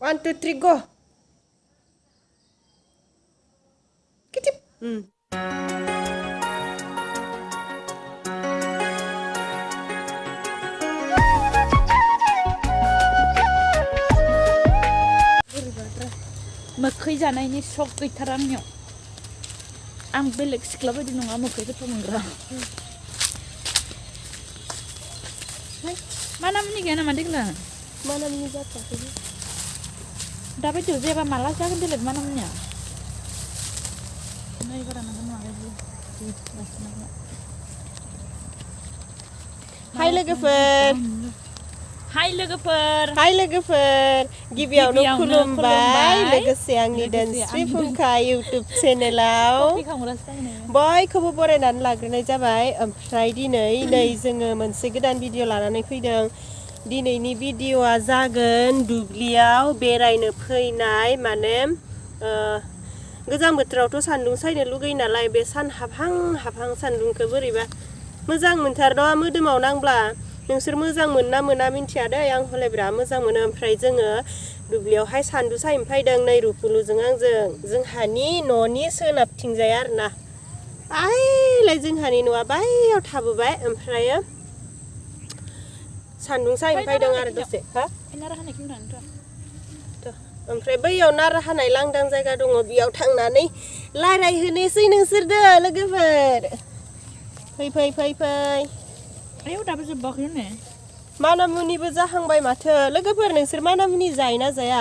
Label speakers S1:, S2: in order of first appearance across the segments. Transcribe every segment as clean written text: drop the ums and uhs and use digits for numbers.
S1: 1, 2, 3, go. Kitip.
S2: मोखै जानायनि शक गैथारा आंनियाव आं बेलेग सिख्ला बायदि नङा मोखै गोथाव मोनग्रा मा नामनि गैया नामा देग्लाय
S1: मा नामनि जाथाखै
S2: दाबायदियाव जेबा माला जागोन देलाय मा नामनिया नै बारा नांगोन माबायदि
S1: हाय लोगोफोर हाय लोगोफोर गिबियावनो खुलुमबाय लोगोसे आंनि धोनस्रि फुंखा इउट्युब चेनेलाव बयखौबो बरायनानै लाग्रोनाय जाबाय ओमफ्राय दिनै नै जोङो मोनसे गोदान भिडिअ लानानै फैदों दिनैनि भिडिअआ जागोन दुब्लियाव बेरायनो फैनाय माने गोजां बोथोरावथ' सान्दुं सायनो लुगैयो नालाय बे सान हाबहां सान्दुंखौ बोरैबा मोजां मोनथारदो मोदोमाव नांब्ला नोंसोर मोजां मोनना मोना मिन्थिया दै आं हले बिराद मोजां मोनो ओमफ्राय जोङो दुब्लियावहाय सान्दुं सायनो फैदों नै रुपुलुजों आंजों जोंहानि न'नि सोनाबथिंजाय आरोना आइलाय जोंहानि न'आ बायाव थाबोबाय ओमफ्राय सान्दुं सायनो फैदों आरो दसे हा ओमफ्राय बैयाव नारा हानाय लांदां जायगा दङ बेयाव थांनानै रायज्लायहैनोसै नोंसोरदो लोगोफोर फै
S2: आयौ दाबो जोबाखै ने
S1: मानामुनिबो जाहांबाय माथो लोगोफोर नोंसोर मानामुनि जायो ना जाया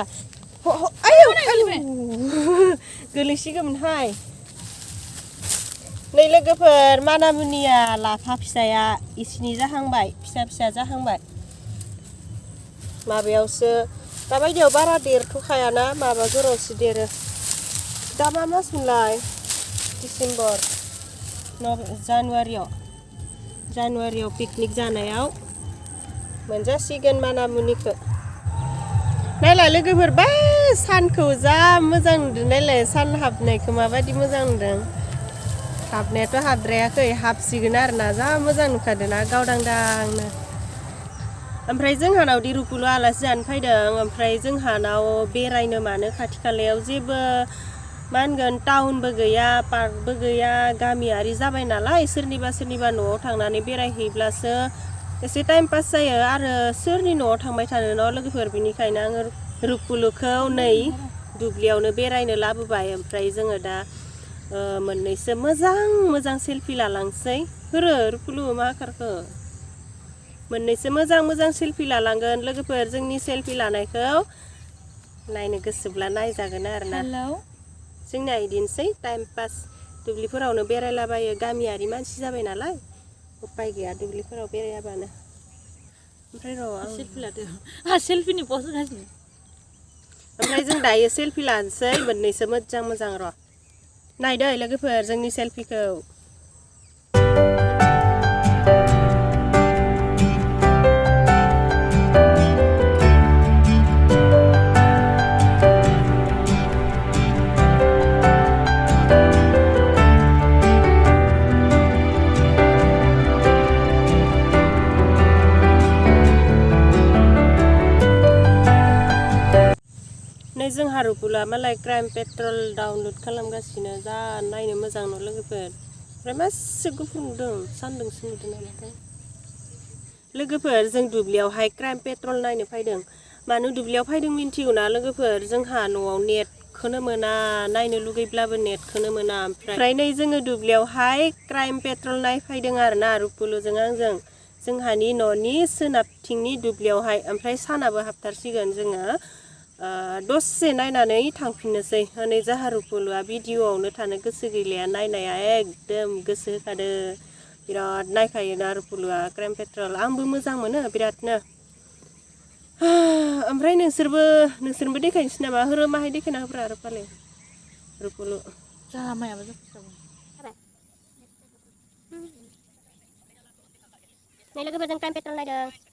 S1: आयौ गोलैसिगोमोनहाय नै लोगोफोर मानामुनिया लाफा फिसाया इसिनि जाहांबाय फिसा जाहांबाय माबायावसो दाबायदियाव बारा देरथ'खायाना माबा जरावसो देरो दा मा मास मोनलाय डिसेम्बर जानुवारियाव पिकनिक जानायाव मोनजासिगोन मानामुनिखौ नायलाय लोगोफोर बा सानखौ जा मोजां नुदों नायलाय सान हाबनायखौ माबायदि मोजां नुदों हाबनायाथ' हाबद्रायाखै हाबसिगोन आरोना जा मोजां नुखादों ना गावदांनो ओमफ्राय जोंहानाव रुपुलु आलासि जानो फैदों ओमफ्राय जोंहानाव बेरायनो मानो खाथि खालायाव जेबो मा होनगोन टाउनबो गैया पार्कबो गैया गामियारि जाबाय नालाय सोरनिबा न'आव थांनानै बेरायहैब्लासो एसे टाइम पास जायो आरो सोरनि न'आव थांबाय थानो न' लोगोफोर बिनिखायनो आङो रुपुलुखौ नै दुब्लियावनो बेरायनो लाबोबाय ओमफ्राय जोङो दा मोननैसो मोजां सेलफि लालांसै रुपुलु मा खारखो मोननैसो मोजां सेलफि लालांगोन लोगोफोर जोंनि सेलफि लानायखौ नायनो गोसोब्ला नायजागोन आरोना जोंना इदिनोसै टाइम पास दुब्लिफोरावनो बेरायलाबायो गामियारि मानसि जाबाय नालाय उपाय गैया दुब्लिफोराव बेरायाबानो ओमफ्राय सेलफि लादो सेलफिनि पस्ट होगासिनो ओमफ्राय जों दायो सेलफि लानोसै मोननैसो मोजां र' नायदो लोगोफोर जोंनि सेलफिखौ जोंहा रुपुला मालाय क्राइम पेट्रल डाउनलड खालामगासिनो जा नायनो मोजां न' लोगोफोर ओमफ्राय मासे गुफुर नुदों सान्दुंसो नुदों नामाथाय लोगोफोर जों दुब्लियावहाय क्राइम पेट्रल नायनो फैदों मानो दुब्लियाव फैदों मिन्थिगौना लोगोफोर जोंहा न'आव नेटखौनो मोना नायनो लुगैब्लाबो नेटखौनो मोना ओमफ्राय नै जोङो दुब्लियावहाय क्राइम पेट्रल नायफैदों आरोना रुपुलुजों आंजों जोंहानि न'नि सोनाबथिंनि दुब्लियावहाय ओमफ्राय सानाबो हाबथारसिगोन जोङो दसे नायनानै थांफिननोसै हनै जाहा रुपुलुआ भिडिअआवनो थानो गोसो गैलिया नायनाया एकदम गोसो होखादो बिराद नायखायोना रुपुलुआ क्राइम पेट्रल आंबो मोजां मोनो बिरादनो ओमफ्राय नोंसोरबो देखायनोसै नामा माहाय देखायना होब्रा रुपाले रुपुलु
S2: जाहा मायाबो जाफैसाबो
S1: नै लोगोफोरजों क्राइम पेट्रल नायदों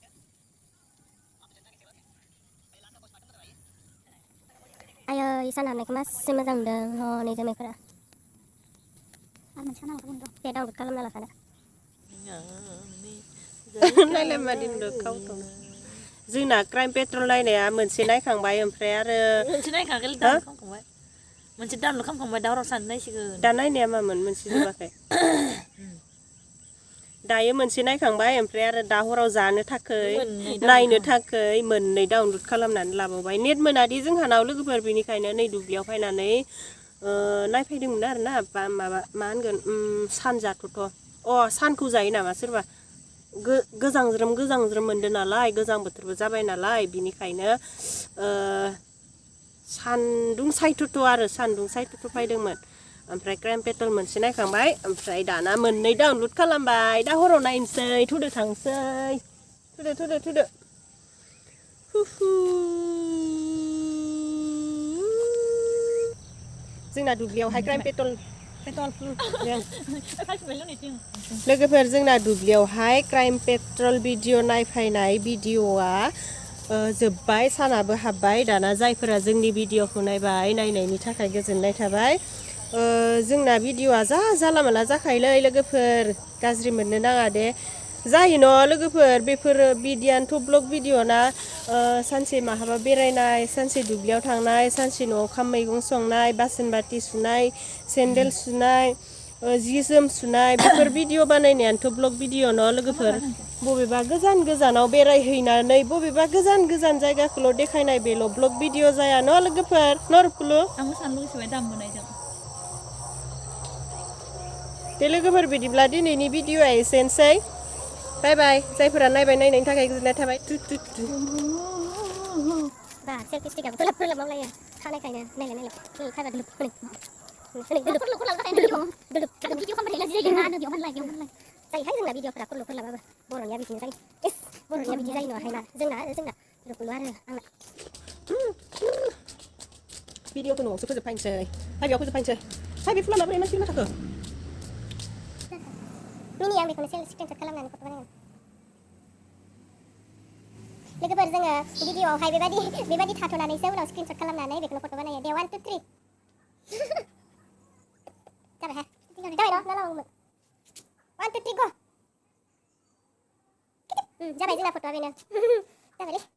S1: आयै सान हाबनायखौ मासे मोजां नुदों हनै जोमैफोरा दे डाउनलड खालामना लाखादो नायलाय मादि नुदों खावथं जोंना क्राइम पेट्रल नायनाया मोनसे नायखांबाय ओमफ्राय आरो
S2: मोनसे नायखांबाय डाउनलड खालामखांबाय मोनसे डाउनलड खालामखांबाय दा हराव सानैजों नायसिगोन
S1: दा नायनाया मामोन मोनसे जोबाखै दायो मोनसे नायखांबाय ओमफ्राय आरो दा हराव जानो थाखाय नायनो थाखाय मोननै डाउनलड खालामनानै लाबावबाय नेट मोनादि जोंहानाव लोगोफोर बेनिखायनो नै दुब्लियाव फैनानै नायफैदोंमोन आरोना माबा मा होनगोन सानजाथ'थ' सानखौ जायो नामा सोरबा गोजांज्रोम मोनदों नालाय गोजां बोथोरबो जाबाय नालाय बिनिखायनो सान्दुं सायथ'थ' आरो सान्दुं सायथ'थ' फैदोंमोन ओमफ्राय क्राइम पेट्रल मोनसे नायखांबाय ओमफ्राय दाना मोननै डाउनलड खालामबाय दा हराव नायनोसै थुदो थांसै थुदो जोंना दुब्लियावहाय क्राइम पेट्रल लोगोफोर जोंना दुब्लियावहाय क्राइम पेट्रल भिडिअ नायफैनाय भिडिअआ जोब्बाय सानाबो हाबबाय दाना जायफोरा जोंनि भिडिअखौ नायबाय नायनायनि थाखाय गोजोननाय थाबाय जोंना भिडिअआ जाला माला जाखायोलै लोगोफोर गाज्रि मोननो नाङा दे जायो न' लोगोफोर बेफोर बिदियानोथ' ब्लग भिडिअना सानसे माहाबा बेरायनाय सानसे दुब्लियाव थांनाय सानसे न'आव ओंखाम मैगं संनाय बासन बाथि सुनाय सेन्देल सुनाय जि जोम सुनाय बेफोर भिडिअ बानायनायानोथ' ब्लग भिडिअ न' लोगोफोर बबेबा गोजान गोजानाव बेरायहैनानै बबेबा गोजान गोजान जायगाखौल' देखायनाय बेल' ब्लग भिडिअ जाया न' लोगोफोर न' रुपुलु
S2: आंबो साननो गोसोबाय दाम मोननायजों
S1: दे लोगोफोर बिदिब्ला दिनैनि भिडिअआ एसेनोसै बाय बाय जायफोरा नायनायनि थाखाय गोजोननाय थाबाय बा सेल्फि स्टिकआबो फोलाब मावलायो खानायखायनो नायलाय खायबा दोलोब भिडिअ खालामबाय थायोना जिरायदों ना बेयाव होनलाय जायोहाय जोंना भिडिअफोरा फोलाबाबो बर'निया बिदिनो जायो बर'निया बिदि जायो नङाहाय ना जोंना रुपुलु आरो आंना भिडिअखौ न'आवसो फोजोबफायनोसै बेयाव फोजोबफायनोसै बे फुला माबोरै मानसि मा थाखो मिनि आं बेखौनो स्क्रिनशट खालामनानै फट' बानायगोन लोगोफोर जोङो भिडिअआवहाय बेबायदि थाथ'नानैसो उनाव स्क्रिनशट खालामनानै बेखौनो फट' बानायो दे 1 2 3 जाबाय र' ना लावोमोन 1 2 3 गो जाबाय जोंना फट'आ बेनो जाबायलै